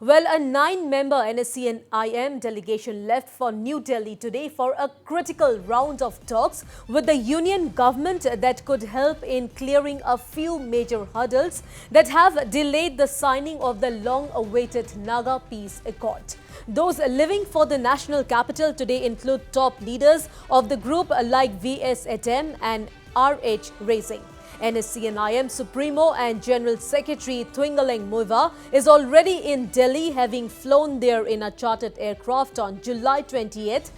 Well, a 9-member NSCN-IM delegation left for New Delhi today for a critical round of talks with the union government that could help in clearing a few major hurdles that have delayed the signing of the long-awaited Naga Peace Accord. Those living for the national capital today include top leaders of the group like V.S. Etem and R.H. Racing. NSCN-IM Supremo and General Secretary Thwingaleng Muiva is already in Delhi, having flown there in a chartered aircraft on July 28th,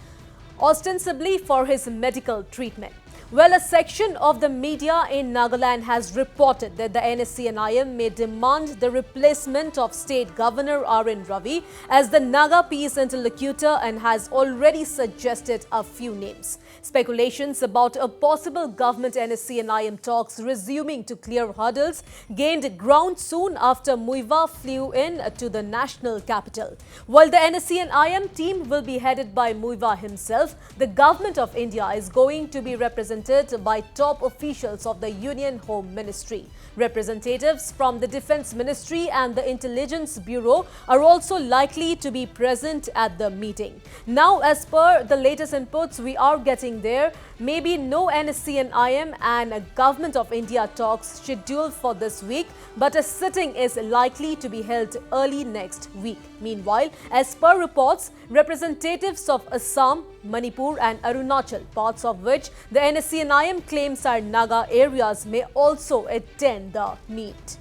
ostensibly for his medical treatment. Well, a section of the media in Nagaland has reported that the NSCN-IM may demand the replacement of State Governor R.N. Ravi as the Naga Peace interlocutor and has already suggested a few names. Speculations about a possible government NSCN-IM talks resuming to clear hurdles gained ground soon after Muiva flew in to the national capital. While the NSCN-IM team will be headed by Muiva himself, the Government of India is going to be represented by top officials of the Union Home Ministry. Representatives from the Defence Ministry and the Intelligence Bureau are also likely to be present at the meeting. Now, as per the latest inputs we are getting there, maybe no NSCN-IM and Government of India talks scheduled for this week, but a sitting is likely to be held early next week. Meanwhile, as per reports, representatives of Assam, Manipur and Arunachal, parts of which the NSCN-IM claims are Naga areas, may also attend the meet.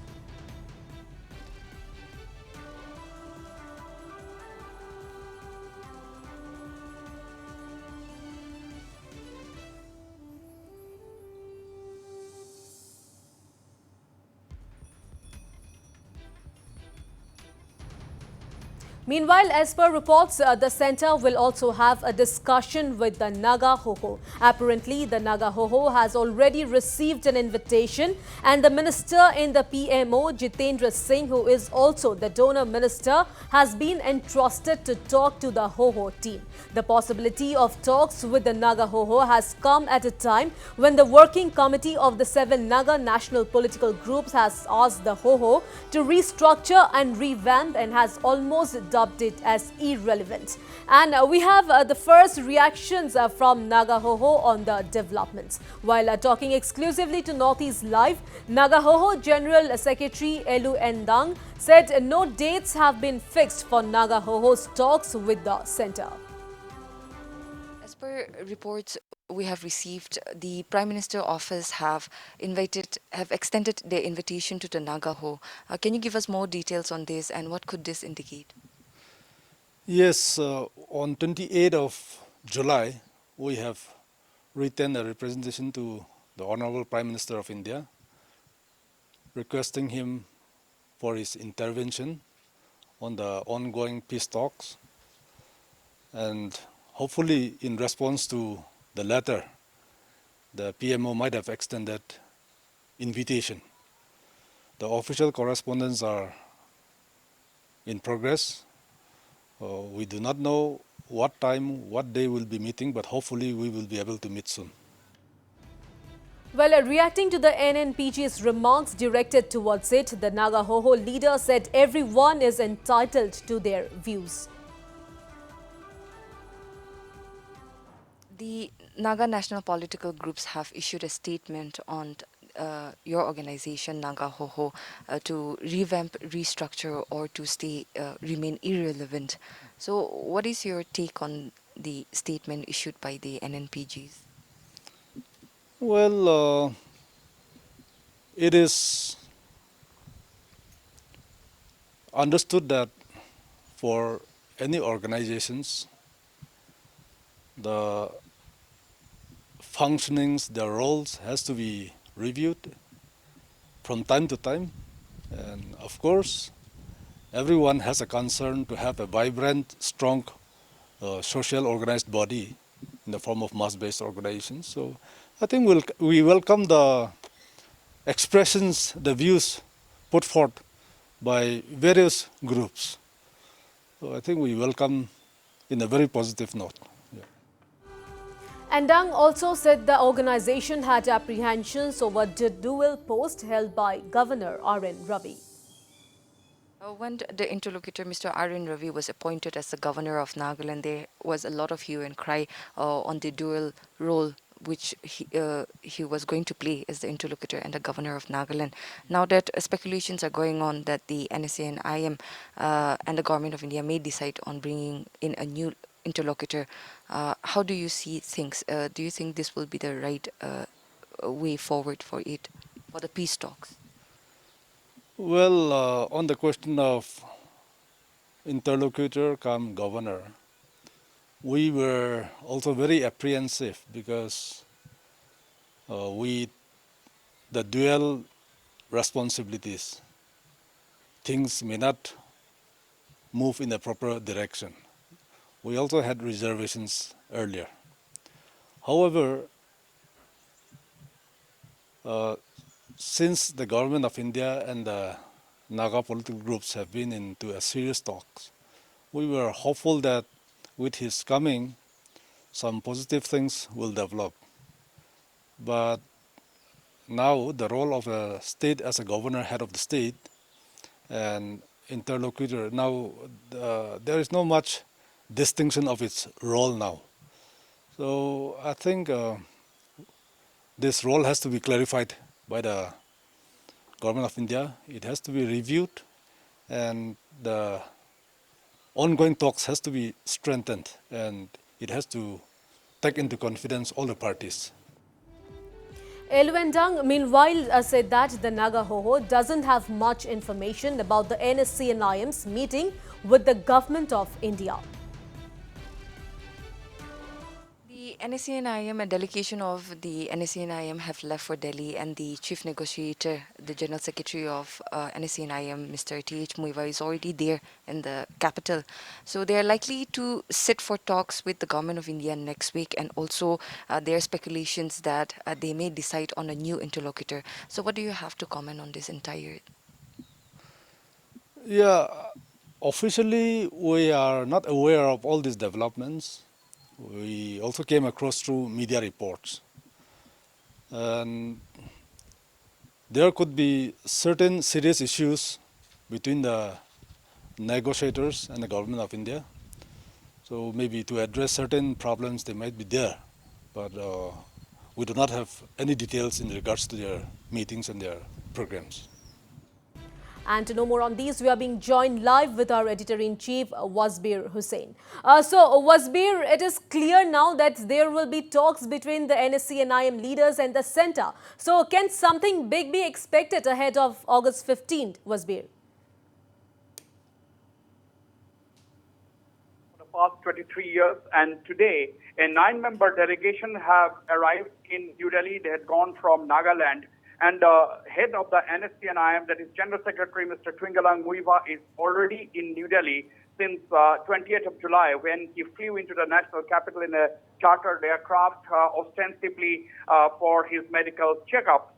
Meanwhile, as per reports, the centre will also have a discussion with the Naga Ho-Ho. Apparently, the Naga Ho-Ho has already received an invitation, and the minister in the PMO, Jitendra Singh, who is also the donor minister, has been entrusted to talk to the Ho-Ho team. The possibility of talks with the Naga Ho-Ho has come at a time when the working committee of the 7 Naga national political groups has asked the Ho-Ho to restructure and revamp and has almost dubbed it as irrelevant. And we have the first reactions from Naga Ho-Ho on the developments. While talking exclusively to Northeast Live, Naga Ho-Ho General Secretary Elu Endang said no dates have been fixed for Naga Ho-Ho's talks with the centre. As per reports we have received, the Prime Minister office have extended their invitation to the Naga Ho. Can you give us more details on this and what could this indicate? Yes, on 28th of July, we have written a representation to the Honorable Prime Minister of India, requesting him for his intervention on the ongoing peace talks. And hopefully, in response to the letter, the PMO might have extended invitation. The official correspondence are in progress. We do not know what time, what day we'll be meeting, but hopefully we will be able to meet soon. Well, reacting to the NNPG's remarks directed towards it, the Naga Ho-Ho leader said everyone is entitled to their views. The Naga national political groups have issued a statement on your organization, Naga Ho-Ho, to revamp, restructure or to remain irrelevant. So what is your take on the statement issued by the NNPGs? Well, it is understood that for any organizations, the functionings, their roles has to be reviewed from time to time. And of course, everyone has a concern to have a vibrant, strong, social organized body in the form of mass-based organizations. So I think we welcome the expressions, the views put forth by various groups. So I think we welcome in a very positive note. Endang also said the organization had apprehensions over the dual post held by Governor R.N. Ravi. When the interlocutor, Mr. Arun Ravi, was appointed as the governor of Nagaland, there was a lot of hue and cry on the dual role which he was going to play as the interlocutor and the governor of Nagaland. Now that speculations are going on that the NSA and IM and the government of India may decide on bringing in a new interlocutor, how do you see things? Do you think this will be the right way forward for it, for the peace talks? Well, on the question of interlocutor come governor, we were also very apprehensive because the dual responsibilities, things may not move in the proper direction. We also had reservations earlier. However, since the government of India and the Naga political groups have been into a serious talks, we were hopeful that with his coming, some positive things will develop. But now the role of a state as a governor, head of the state, and interlocutor, now there is no much distinction of its role now. So I think this role has to be clarified by the government of India. It has to be reviewed, and the ongoing talks has to be strengthened, and it has to take into confidence all the parties. Elwendang, meanwhile, said that the Naga Hoho doesn't have much information about the NSC and IM's meeting with the government of India. The NSC and IM, a delegation of the NSC and IM have left for Delhi, and the chief negotiator, the general secretary of NSC and IM, Mr. T.H. Muiva, is already there in the capital. So they are likely to sit for talks with the government of India next week, and also there are speculations that they may decide on a new interlocutor. So what do you have to comment on this entire? Yeah, officially we are not aware of all these developments. We also came across through media reports. And there could be certain serious issues between the negotiators and the government of India. So maybe to address certain problems, they might be there. But we do not have any details in regards to their meetings and their programs. And to know more on these, we are being joined live with our editor-in-chief, Wasbir Hussain. So, Wasbir, it is clear now that there will be talks between the NSC and IM leaders and the centre. So, can something big be expected ahead of August 15th, Wasbir? For the past 23 years, and today, a 9-member delegation have arrived in New Delhi. They had gone from Nagaland. And head of the NSC and IM, that is General Secretary Mr. Twingalang Muiva, is already in New Delhi since 28th of July, when he flew into the national capital in a chartered aircraft, ostensibly for his medical checkup.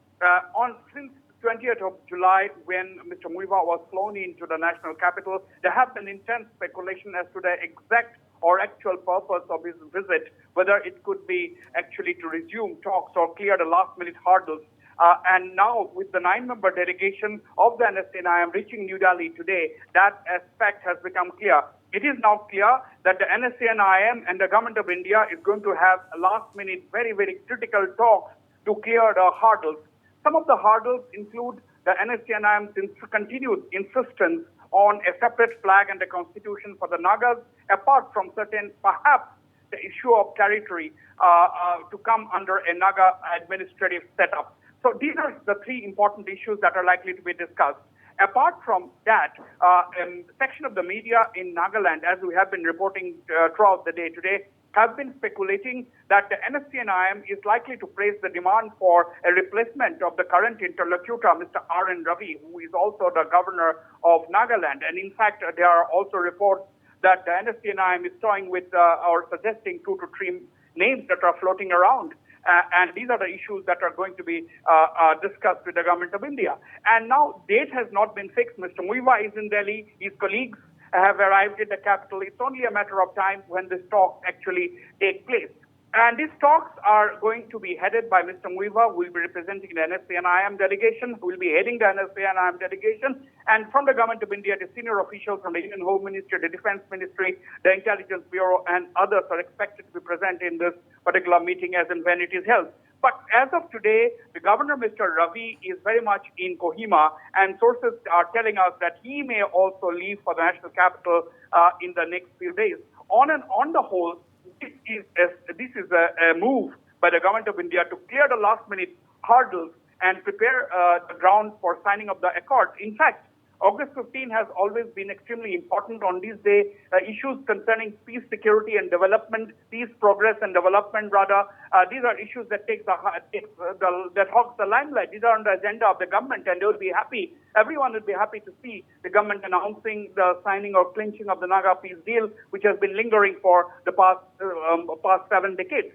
Since 20th of July, when Mr. Muiva was flown into the national capital, there have been intense speculation as to the exact or actual purpose of his visit, whether it could be actually to resume talks or clear the last-minute hurdles. And now, with the 9-member delegation of the NSC and IM reaching New Delhi today, that aspect has become clear. It is now clear that the NSC and IM and the government of India is going to have last-minute, very, very critical talks to clear the hurdles. Some of the hurdles include the NSC and IM's continued insistence on a separate flag and a constitution for the Nagas, apart from certain, perhaps, the issue of territory to come under a Naga administrative setup. So these are the three important issues that are likely to be discussed. Apart from that, a section of the media in Nagaland, as we have been reporting throughout the day today, have been speculating that the NSC and IM is likely to place the demand for a replacement of the current interlocutor, Mr. R.N. Ravi, who is also the governor of Nagaland. And in fact, there are also reports that the NSC and IM is toying with or suggesting 2 to 3 names that are floating around. And these are the issues that are going to be discussed with the government of India. And now date has not been fixed. Mr. Muiva is in Delhi. His colleagues have arrived at the capital. It's only a matter of time when this talk actually take place. And these talks are going to be headed by Mr. Muiva, who will be representing the NSCN-IM delegation, who will be heading the NSCN-IM delegation, and from the Government of India, the senior officials from the Indian Home Ministry, the Defense Ministry, the Intelligence Bureau, and others are expected to be present in this particular meeting as and when it is held. But as of today, the governor, Mr. Ravi, is very much in Kohima, and sources are telling us that he may also leave for the national capital in the next few days. On the whole, this is a move by the Government of India to clear the last-minute hurdles and prepare the ground for signing of the accords. In fact, August 15 has always been extremely important on this day. Issues concerning peace, security, and development, peace, progress, and development, rather, these are issues that that hogs the limelight. These are on the agenda of the government, and they will be happy. Everyone will be happy to see the government announcing the signing or clinching of the Naga peace deal, which has been lingering for the past 7 decades.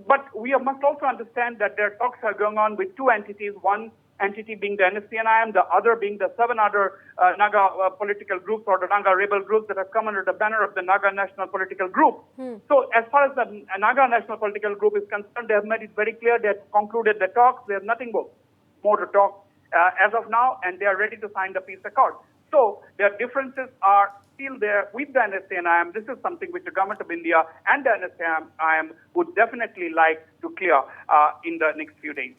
But we must also understand that there are talks are going on with two entities. One entity being the NSCN-IM, the other being the 7 other Naga political groups or the Naga rebel groups that have come under the banner of the Naga National Political Group. So as far as the Naga National Political Group is concerned, they have made it very clear they have concluded the talks. They have nothing more to talk as of now, and they are ready to sign the peace accord. So their differences are still there with the NSCN-IM. This is something which the Government of India and the NSCN-IM would definitely like to clear in the next few days.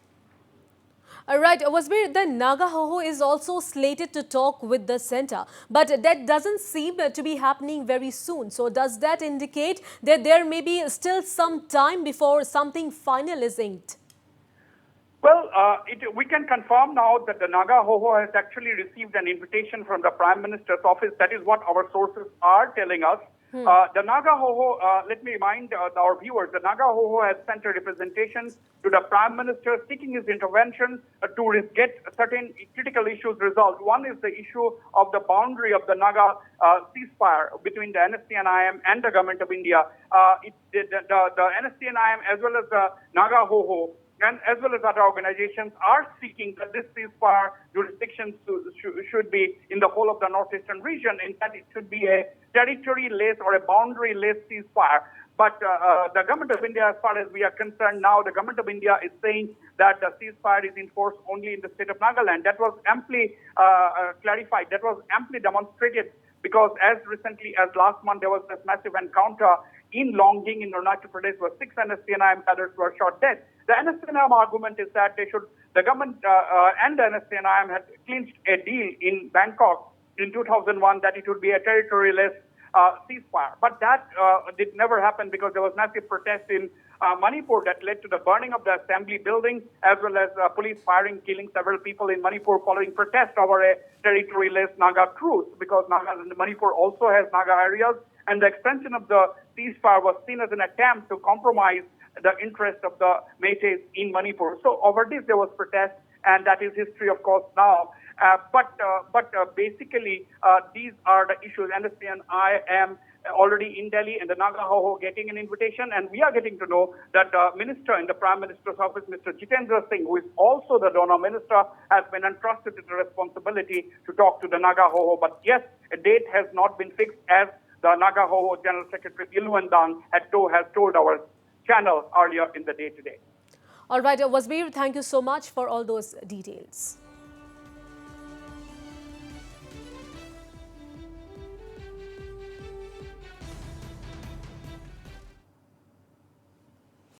All right, Wasbir, then Naga Ho is also slated to talk with the centre, but that doesn't seem to be happening very soon. So does that indicate that there may be still some time before something final is inked? Well, we can confirm now that the Naga Ho has actually received an invitation from the Prime Minister's office. That is what our sources are telling us. The Naga Ho, let me remind our viewers, the Naga Ho has sent a representation to the Prime Minister seeking his intervention to get certain critical issues resolved. One is the issue of the boundary of the Naga ceasefire between the NSCN-IM and the Government of India. The NSCN-IM as well as the Naga Ho and as well as other organizations are seeking that this ceasefire jurisdiction should be in the whole of the northeastern region. In fact, it should be a territory-less or a boundary-less ceasefire. But the Government of India, as far as we are concerned now, the Government of India is saying that the ceasefire is enforced only in the state of Nagaland. That was amply clarified. That was amply demonstrated because as recently as last month, there was this massive encounter in Longing in Arunachal Pradesh where 6 NSCN-IM cadres were shot dead. The NSCN-IM argument is that the government and the NSCN-IM had clinched a deal in Bangkok in 2001 that it would be a territory-less ceasefire. But that did never happen because there was massive protest in Manipur that led to the burning of the assembly building as well as police firing, killing several people in Manipur following protest over a territory-less Naga truce because Manipur also has Naga areas, and the extension of the ceasefire was seen as an attempt to compromise the interest of the Métis in Manipur. So over this there was protest, and that is history, of course, now. But basically, these are the issues. NSCN-IM already in Delhi and the Naga Ho getting an invitation, and we are getting to know that the minister in the Prime Minister's office, Mr. Jitendra Singh, who is also the donor minister, has been entrusted with the responsibility to talk to the Naga Ho. But yes, a date has not been fixed, as the Naga Ho General Secretary Ilwan Dang has told our channel earlier in the day today. All right, Wasbir, thank you so much for all those details.